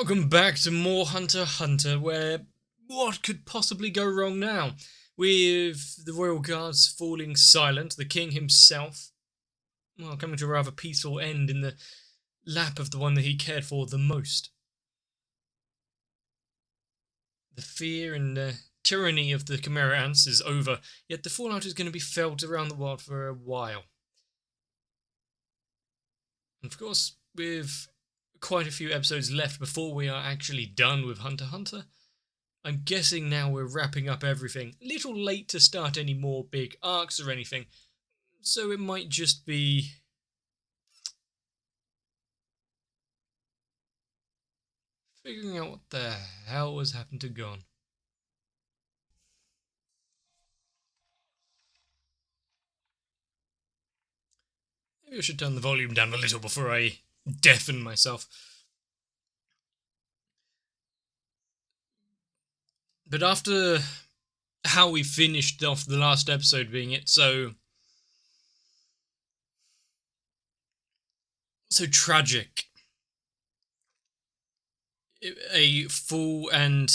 Welcome back to more Hunter x Hunter, where what could possibly go wrong now? With the royal guards falling silent, the king himself, coming to a rather peaceful end in the lap of the one that he cared for the most. The fear and tyranny of the Chimera ants is over, yet the fallout is going to be felt around the world for a while. And of course, with quite a few episodes left before we are actually done with Hunter x Hunter, I'm guessing now we're wrapping up everything. A little late to start any more big arcs or anything, so it might just be figuring out what the hell has happened to Gon. Maybe I should turn the volume down a little before I deafen myself. But after how we finished off the last episode being it so tragic, a full and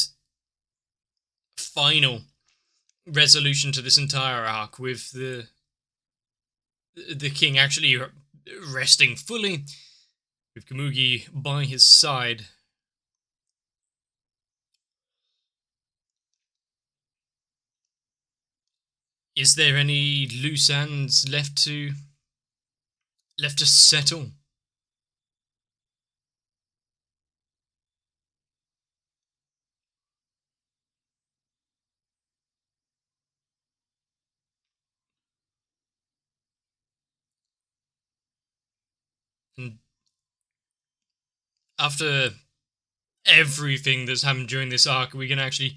final resolution to this entire arc with the king actually resting fully with Komugi by his side. Is there any loose ends left to settle? And after everything that's happened during this arc, we can actually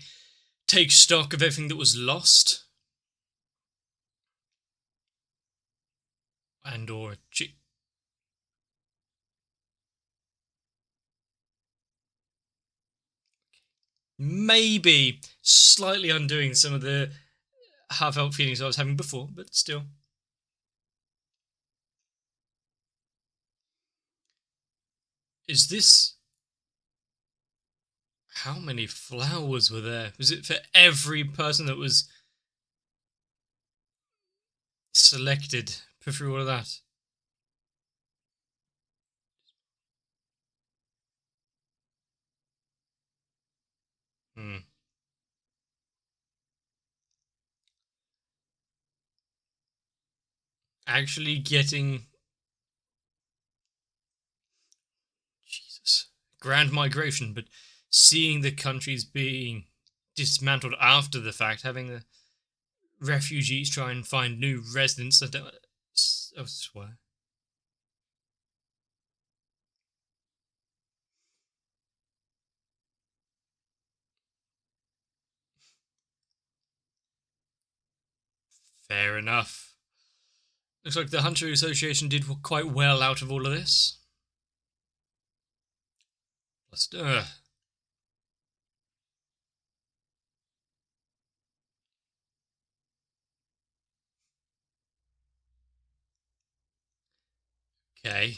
take stock of everything that was lost. And/or maybe slightly undoing some of the heartfelt feelings I was having before, but still. Is this... How many flowers were there? Was it for every person that was selected? Put through all of that. Actually getting... Jesus. Grand migration, but seeing the countries being dismantled after the fact, having the refugees try and find new residents elsewhere. Fair enough. Looks like the Hunter Association did quite well out of all of this. Okay.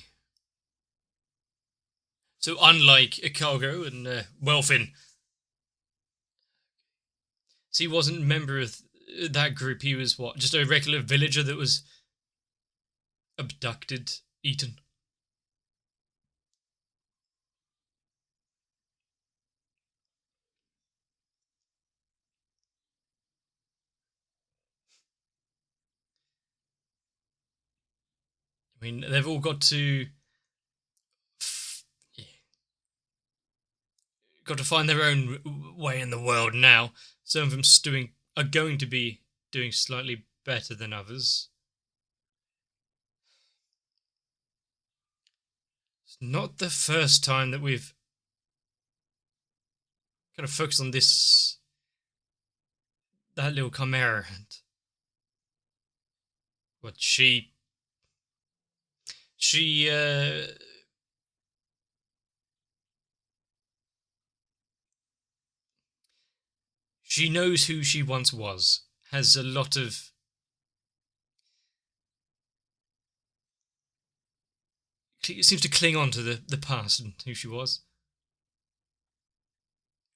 So unlike Ikago and Welfin, so he wasn't a member of that group. He was what? Just a regular villager that was abducted, eaten. I mean, they've all got to find their own way in the world now. Some of them are going to be doing slightly better than others. It's not the first time that we've kind of focused on that little chimera. What she knows who she once was, has a lot of seems to cling on to the past and who she was.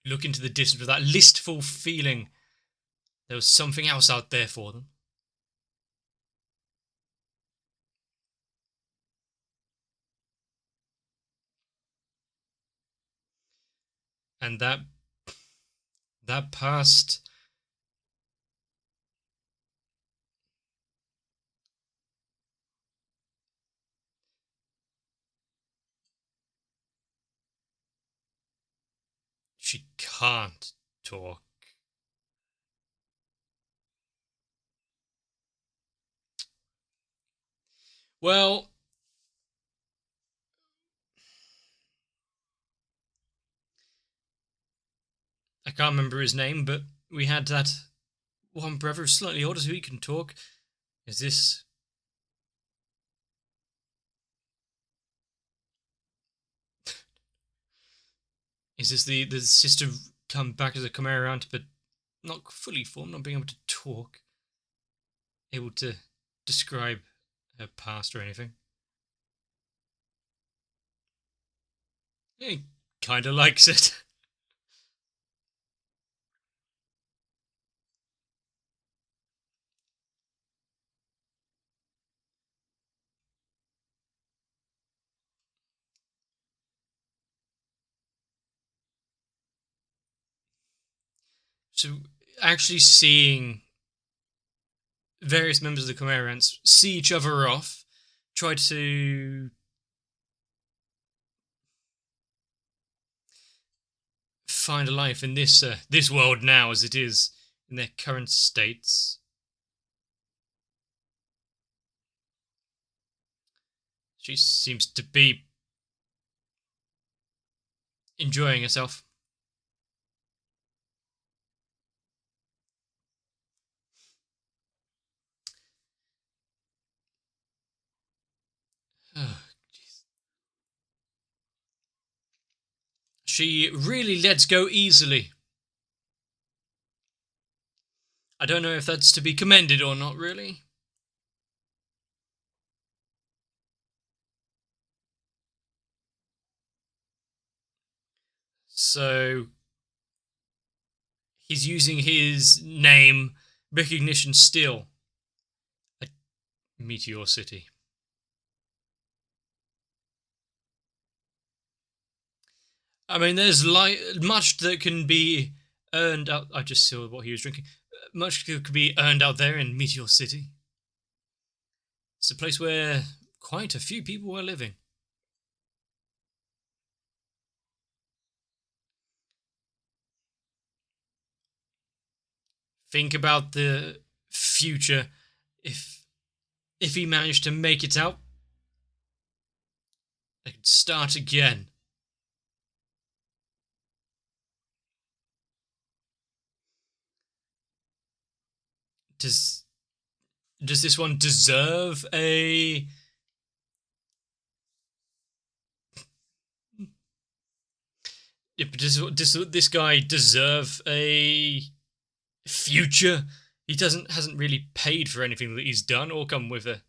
look into the distance with that listful feeling there was something else out there for them. And that past, she can't talk. Well, I can't remember his name, but we had that one brother who's slightly older so he can talk. Is this... Is this the sister come back as a Chimera Ant, but not fully formed, not being able to talk, able to describe her past or anything? He kind of likes it. So actually seeing various members of the Chimera Ants see each other off, try to find a life in this world now as it is in their current states. She seems to be enjoying herself. Oh, jeez. She really lets go easily. I don't know if that's to be commended or not, really. So he's using his name recognition still at Meteor City. I mean, there's much that can be earned out. I just saw what he was drinking. Much that could be earned out there in Meteor City. It's a place where quite a few people were living. Think about the future. If he managed to make it out, they could start again. Does this one deserve a... Yeah, but does this guy deserve a future? He hasn't really paid for anything that he's done or come with a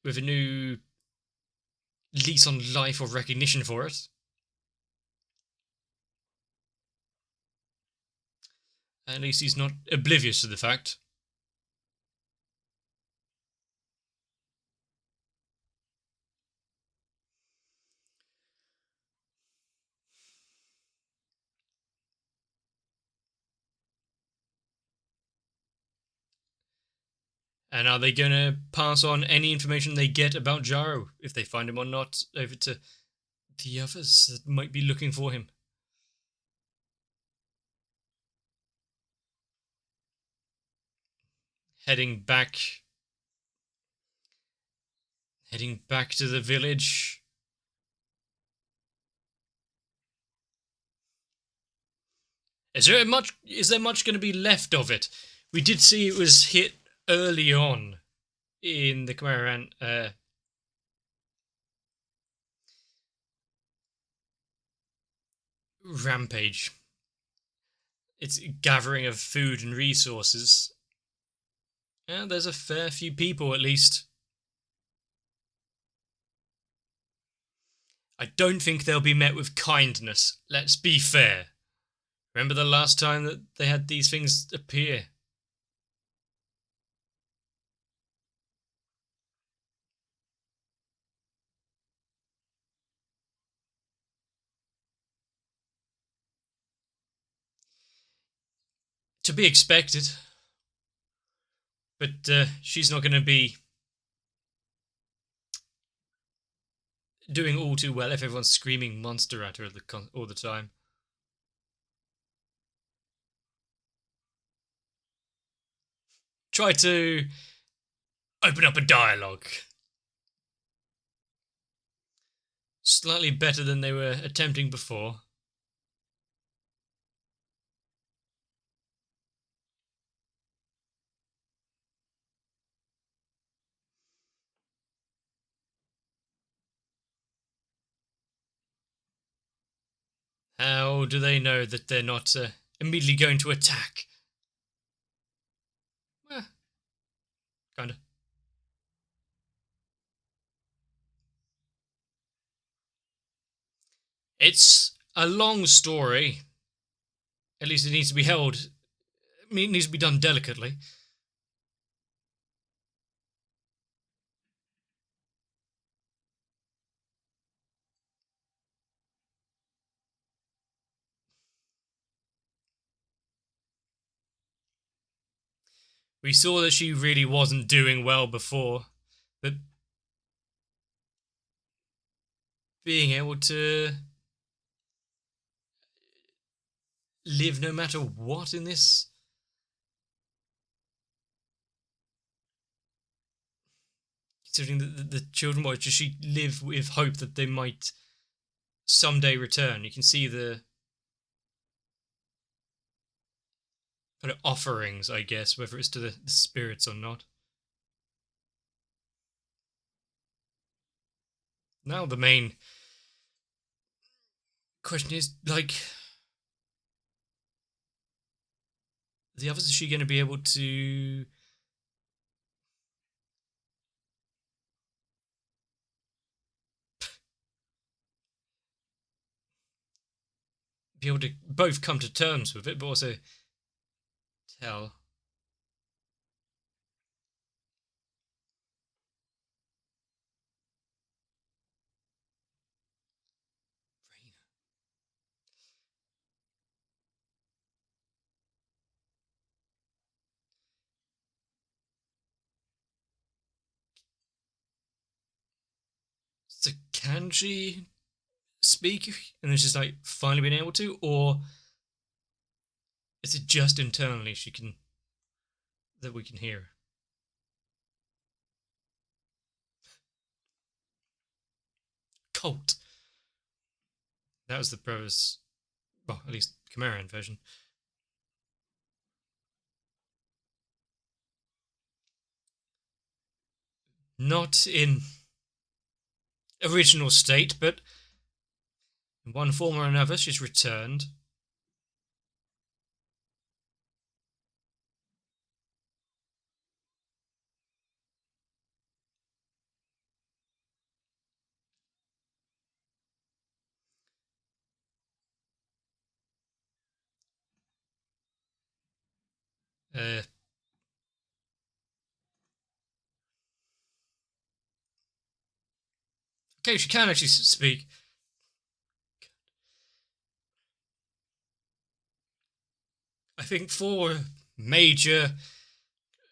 new lease on life or recognition for it. At least he's not oblivious to the fact. And are they going to pass on any information they get about Jaro, if they find him or not, over to the others that might be looking for him? Heading back to the village. Is there much going to be left of it? We did see it was hit early on in the Chimera Ant rampage. It's a gathering of food and resources. Yeah, there's a fair few people at least. I don't think they'll be met with kindness. Let's be fair. Remember the last time that they had these things appear? To be expected. But she's not going to be doing all too well if everyone's screaming monster at her all the time. Try to open up a dialogue. Slightly better than they were attempting before. How do they know that they're not immediately going to attack? Kinda. It's a long story. At least it needs to be held. I mean, it needs to be done delicately. We saw that she really wasn't doing well before, but being able to live no matter what in this. Considering the children, what does she live with hope that they might someday return? You can see the kind of offerings, I guess, whether it's to the spirits or not. Now the main question is, like, the others, is she going to be able to both come to terms with it, but also tell? So can she speak and then she's like finally been able to, or is it just internally she can that we can hear? Cult. That was the brothers, well, at least Chimeran version. Not in original state, but in one form or another, she's returned. Uh, okay, she can actually speak. I think for major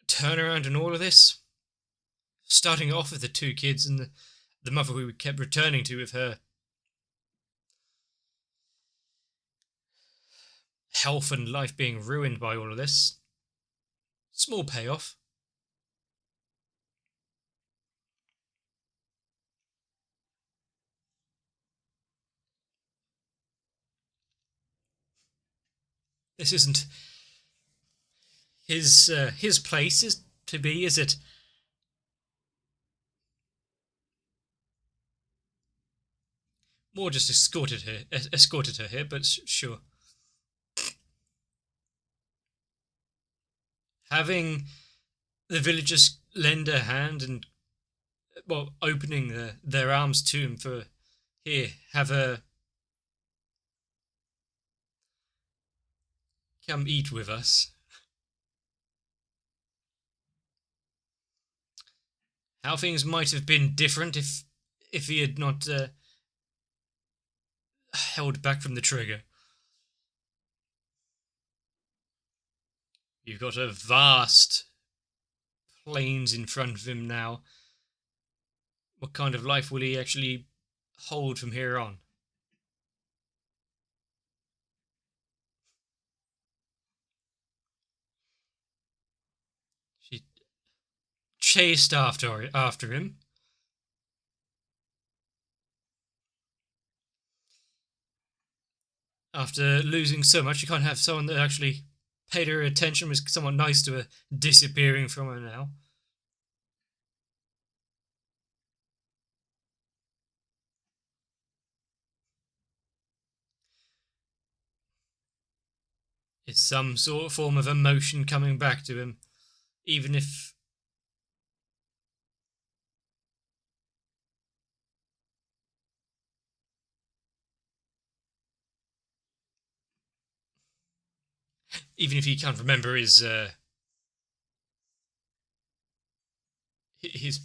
turnaround in all of this, starting off with the two kids and the mother we kept returning to with her health and life being ruined by all of this. Small payoff. This isn't his place is to be, is it? More just escorted her here, but sure. Having the villagers lend a hand and, well, opening their arms to him for Here, have a... Come eat with us. How things might have been different if he had not held back from the trigger. You've got a vast plains in front of him now. What kind of life will he actually hold from here on? She chased after him. After losing so much, you can't have someone that actually paid her attention, was someone nice to her, disappearing from her now. It's some sort of form of emotion coming back to him, even if... Even if he can't remember his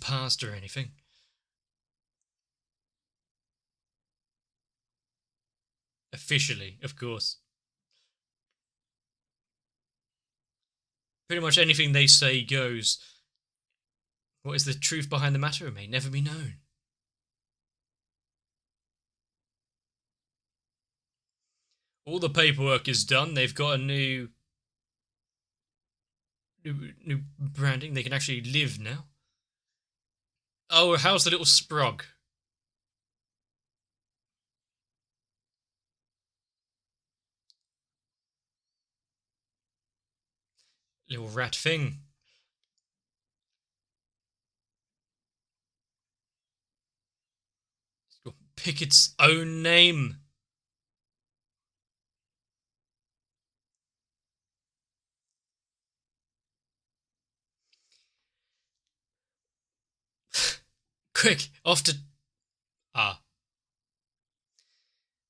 past or anything. Officially, of course. Pretty much anything they say goes. What is the truth behind the matter? It may never be known. All the paperwork is done. They've got a new branding. They can actually live now. Oh, how's the little sprog? Little rat thing. Pick its own name. Quick, off to... Ah.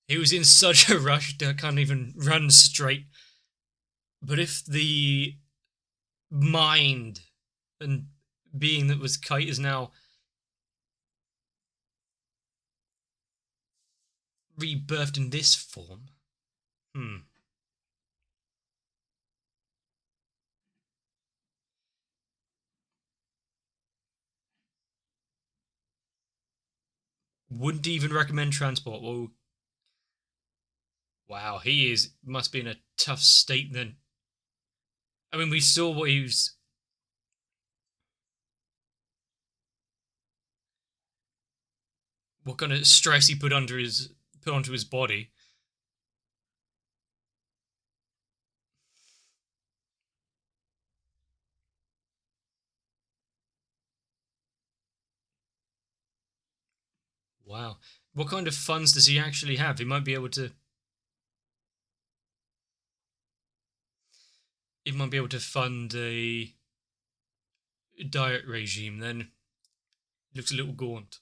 He was in such a rush that I can't even run straight. But if the mind and being that was Kite is now rebirthed in this form... Wouldn't even recommend transport. Well, wow, he must be in a tough state then. I mean, we saw what he was... What kind of stress he put onto his body. Wow. What kind of funds does he actually have? He might be able to... He might be able to fund a diet regime then. Looks a little gaunt.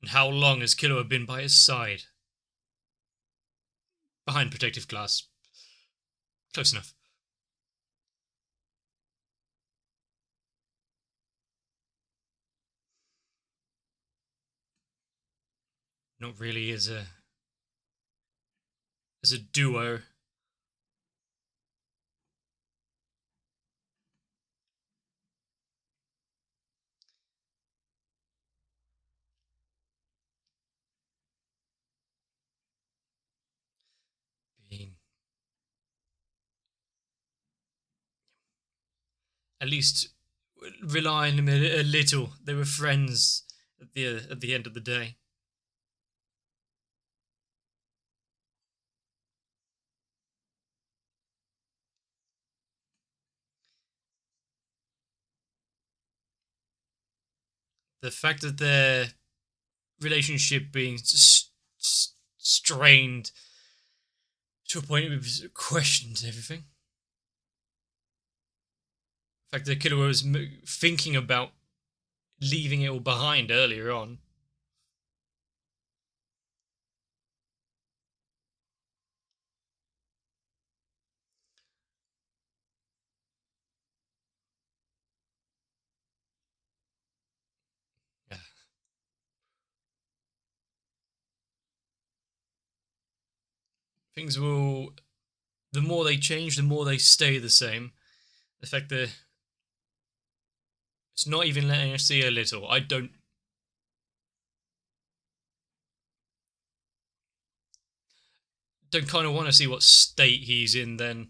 And how long has Killua been by his side? Behind protective glass. Close enough. Not really as a duo. Being at least rely on him a little. They were friends at the end of the day. The fact that their relationship being strained to a point where it questioned everything. The fact that Killua was thinking about leaving it all behind earlier on. Yeah. Things will. The more they change, the more they stay the same. The fact that it's not even letting us see a little. I don't kind of want to see what state he's in then.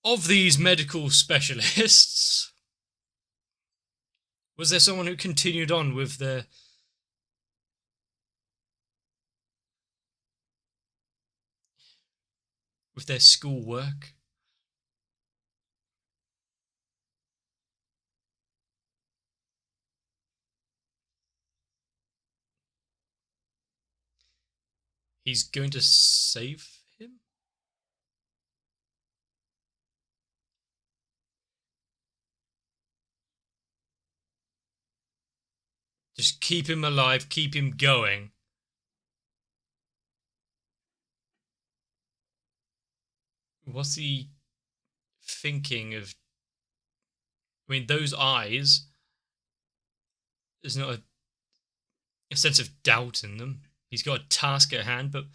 Of these medical specialists, was there someone who continued on with their schoolwork? He's going to save him? Just keep him alive, keep him going. What's he thinking of? I mean, those eyes, there's not a sense of doubt in them. He's got a task at hand, but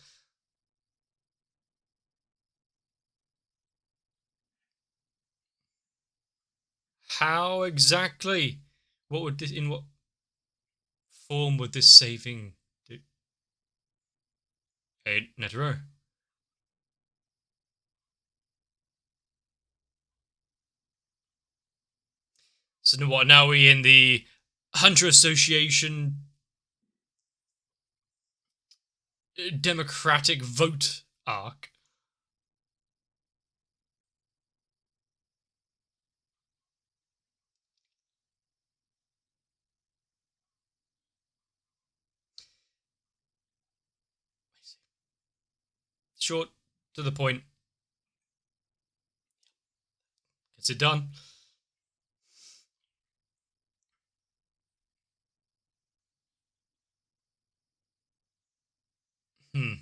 how exactly? What would this, in what form would this saving do? Hey, Netero. So what? Now we in the Hunter Association Democratic vote arc. Short, to the point. Gets it done. Hmm.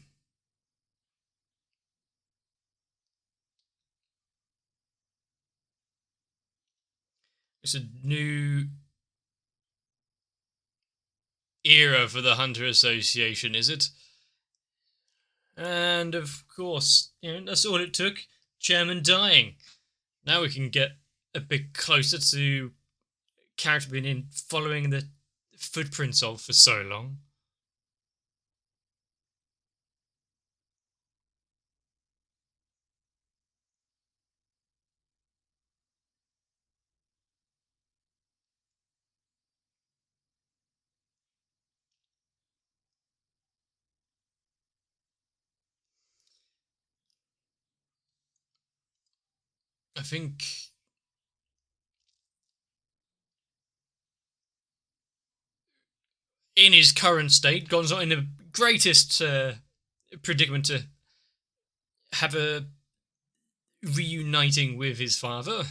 It's a new era for the Hunter Association, is it? And of course, that's all it took. Chairman dying. Now we can get a bit closer to character being in following the footprints of for so long. I think in his current state, Gon's not in the greatest predicament to have a reuniting with his father.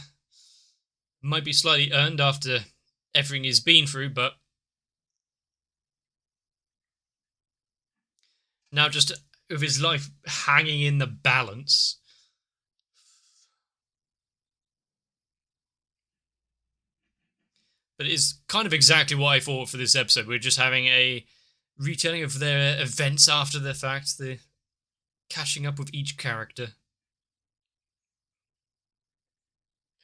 Might be slightly earned after everything he's been through, but now just with his life hanging in the balance. But it's kind of exactly what I thought for this episode. We're just having a retelling of their events after the fact, the catching up with each character.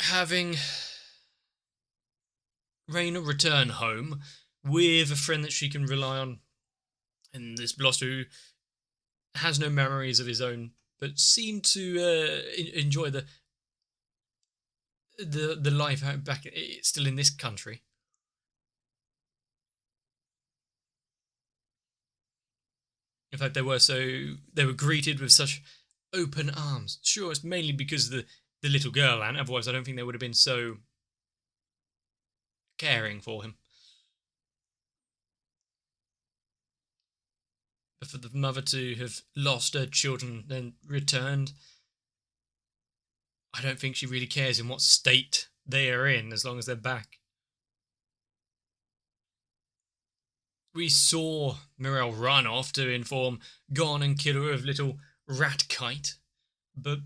Having Raina return home with a friend that she can rely on, and this Blosser who has no memories of his own, but seemed to enjoy the life back still in this country. In fact, they were greeted with such open arms. Sure, it's mainly because of the little girl, and otherwise I don't think they would have been so caring for him. for the mother to have lost her children then returned, I don't think she really cares in what state they are in as long as they're back. We saw Morel run off to inform Gon and Killer of little Rat Kite, but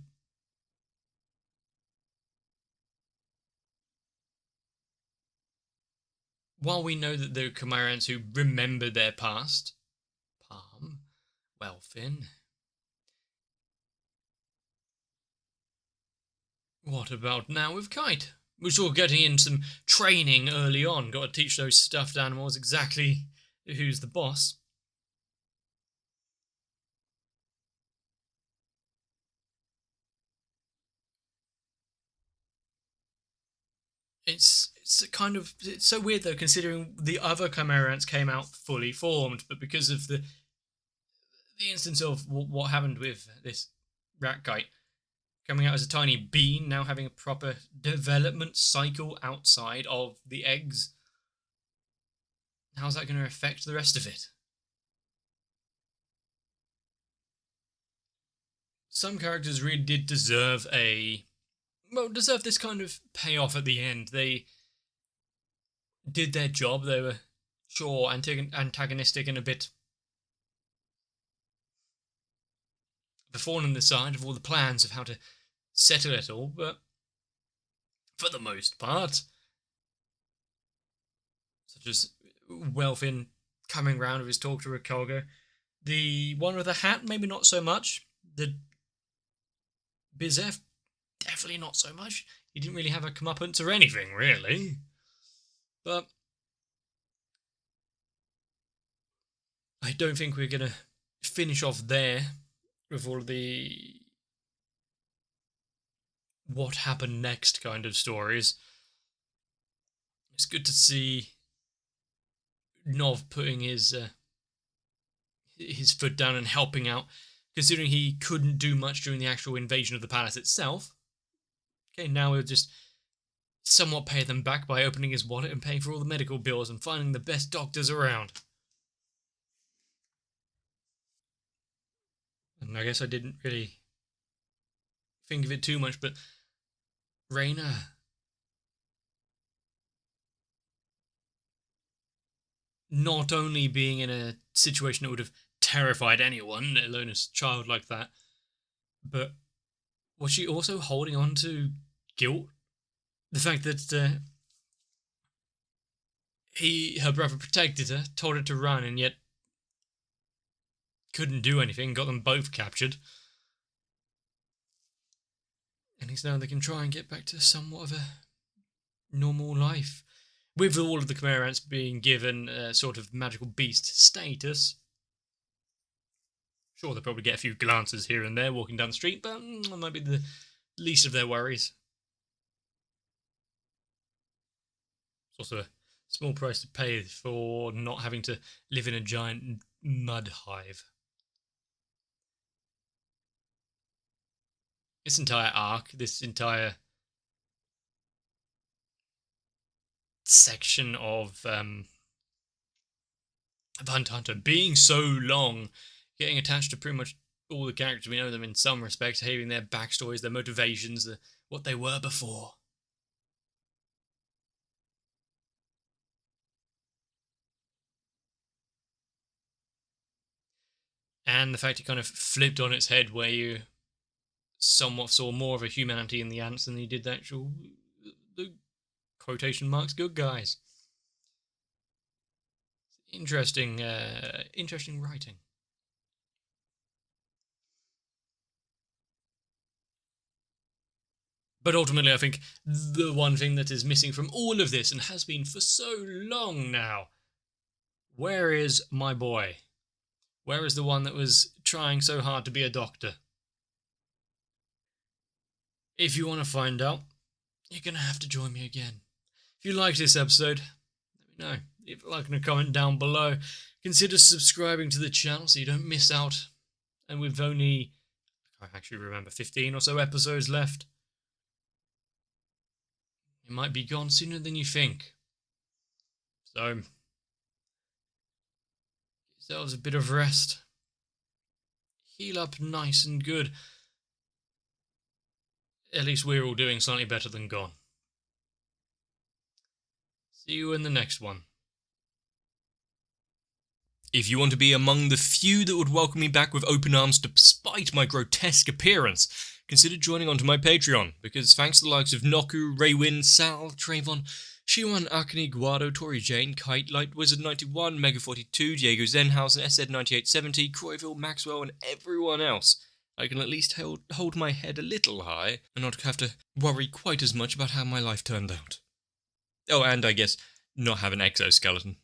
while we know that there are Chimerans who remember their past, Palm, Welfin, what about now with Kite? We're sure getting in some training early on. Got to teach those stuffed animals exactly who's the boss. It's so weird though, considering the other Chimerans came out fully formed, but because of the instance of what happened with this rat kite coming out as a tiny bean, now having a proper development cycle outside of the eggs, how's that going to affect the rest of it? Some characters really did deserve this kind of payoff at the end. They did their job. They were sure antagonistic and a bit before on the side of all the plans of how to settle it all, but for the most part, such as Welfin coming round with his talk to Rikogo, the one with the hat, maybe not so much. The Bizef, definitely not so much. He didn't really have a comeuppance or anything, really. But I don't think we're going to finish off there with all the what happened next kind of stories. It's good to see Nov putting his foot down and helping out, considering he couldn't do much during the actual invasion of the palace itself. Okay, now we'll just somewhat pay them back by opening his wallet and paying for all the medical bills and finding the best doctors around. And I guess I didn't really think of it too much, but Reina, not only being in a situation that would have terrified anyone, let alone a child like that, but was she also holding on to guilt? The fact that her brother protected her, told her to run, and yet couldn't do anything, got them both captured. And he's now they can try and get back to somewhat of a normal life. With all of the Chimerans being given a sort of magical beast status. Sure, they'll probably get a few glances here and there walking down the street, but that might be the least of their worries. It's also a small price to pay for not having to live in a giant mud hive. This entire arc, this entire section of Hunter being so long, getting attached to pretty much all the characters. We know them in some respects, hearing their backstories, their motivations, what they were before. And the fact it kind of flipped on its head, where you somewhat saw more of a humanity in the ants than you did the actual, the quotation marks, good guys. Interesting writing. But ultimately, I think the one thing that is missing from all of this, and has been for so long now, where is my boy? Where is the one that was trying so hard to be a doctor? If you want to find out, you're going to have to join me again. If you liked this episode, let me know. Leave a like and a comment down below. Consider subscribing to the channel so you don't miss out. And with only, I can't actually remember, 15 or so episodes left, it might be gone sooner than you think. So, give yourselves a bit of rest. heal up nice and good. At least we're all doing slightly better than gone. See you in the next one. If you want to be among the few that would welcome me back with open arms despite my grotesque appearance, consider joining onto my Patreon, because thanks to the likes of Noku, Raywin, Sal, Trayvon, Shiwan, Akane, Guado, Tori Jane, Kite, Light Wizard 91, Mega 42, Diego Zenhausen, SZ 9870, Croyville, Maxwell, and everyone else, I can at least hold my head a little high and not have to worry quite as much about how my life turned out. Oh, and I guess not have an exoskeleton.